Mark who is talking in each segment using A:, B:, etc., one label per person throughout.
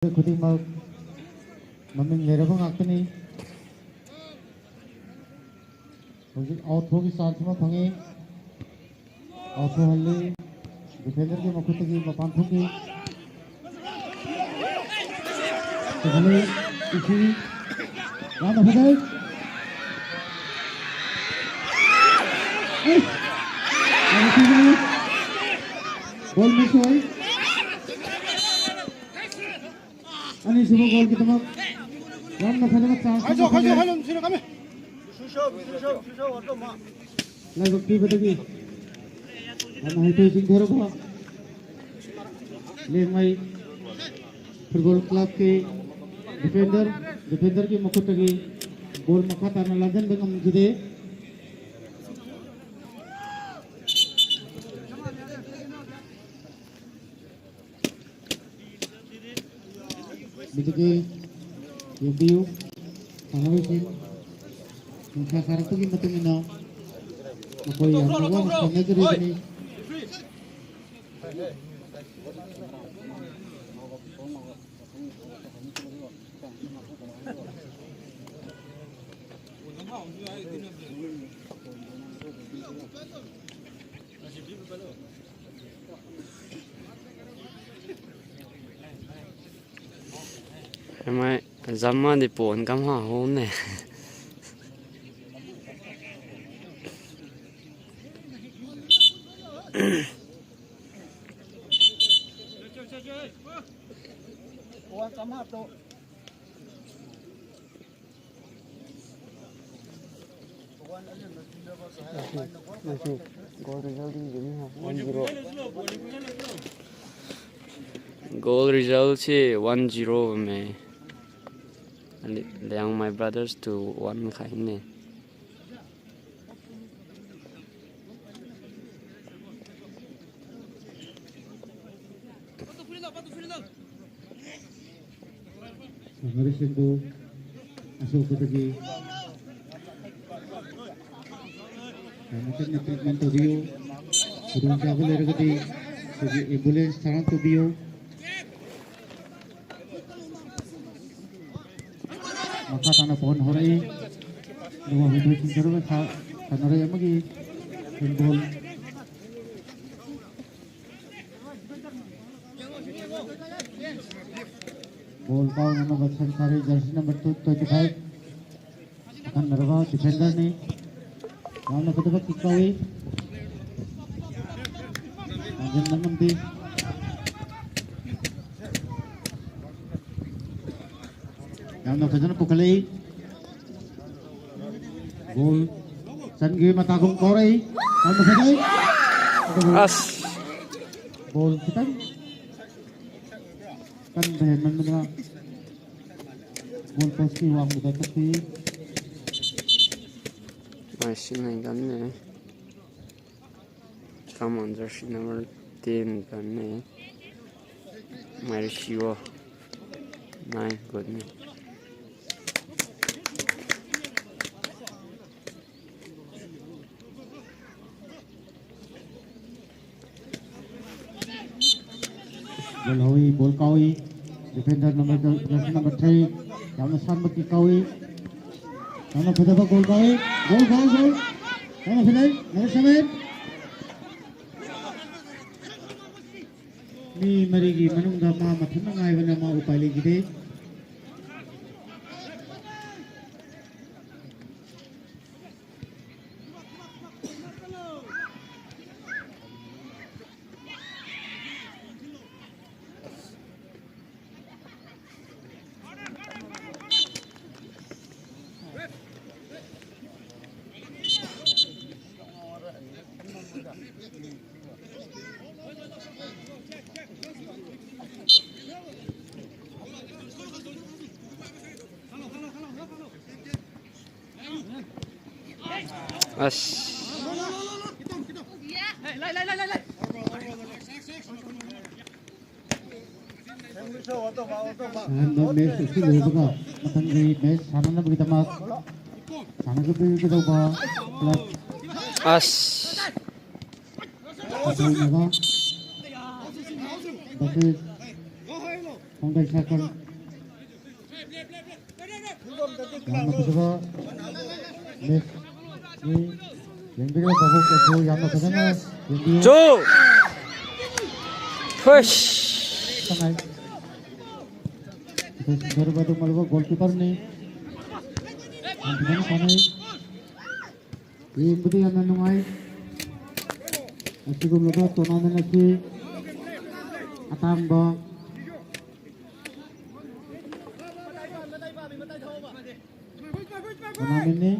A: khudingmak maming leraba ngakani hojik out thogi chance ma phangi out halli defender ke makhutagi mapan thogi tole isi rana phadai ball miss hoy ani subo goal ki tamak run na phadai chance
B: 가져 지나가면 슈셔 어떤 마
A: lagu ki badagi ana hai to sing dhero ba le mai football club ke defender ki makhutagi goal makhata na lajan bengam jide Bidagi Yabiu Panawisin Nagkasarap ko yung matumino Ako'y ang nawa Magpanagari gani
C: Mai zaman di pon kam ha hon ne goal result is 1-0 में Liang my brothers to 1 khai ne
A: Hari Sindhu Asok Badagi Kanakan treatment to bio Kudung travel eragadi Segi ambulance sarang to bio Maka tanah pohon horai Dua video cincin ka tanah raya magi Handball Ball kau nama Batsan Sari jersey number 25 akan nerva defender ni nama kedua Kikawi Anjan Namandi nama kedua Pukalai Ball Sangi Matagong Korai nama kedua
C: as
A: Ball kita kan beheman mana ball post ki wang kita tapi
C: machine nahi kan ne come on jersey number 10 kan ne my shiwa 9 good ne
A: ball hoyi ball kawi defender jersey number 3 yang san baki kawi yang kedua goal kawi goal yang kedua nomor 7 ni marigi manungga ma mathana ngai bana ma upai lagi de
C: as
A: Ando mes isi logo ka matang di mes sana na begitu mak sana ke begitu ba plus
C: as
A: Tapi Hongdae second. Yang kedua, miss ni yang kedua babuk itu yang kedua yang
C: 조! 푸시!
A: tengah. Itu baru baru malu goalkeeper ni. Yang kedua kami. Ini betul yang menungai. Asyik gumlo tournament asyik. Atang bang. Turnamen ni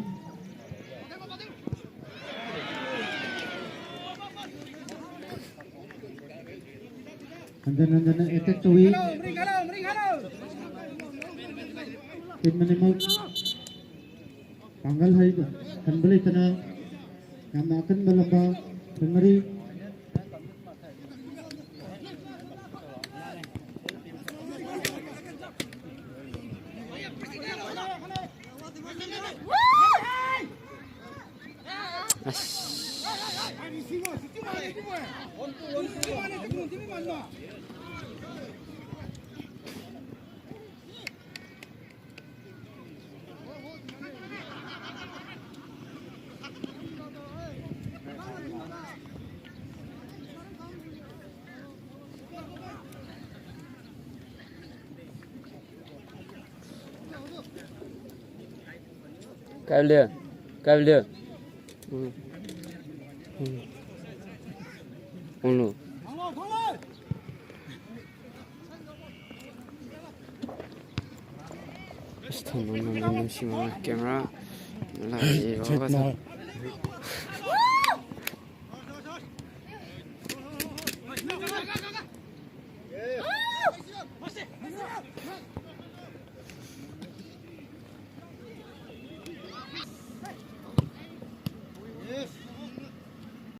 A: Hanjan attack tuwi tim minimal tanggal hari kan beli tenang yang akan melamba pengeri
C: Kavli. Unu. Camera.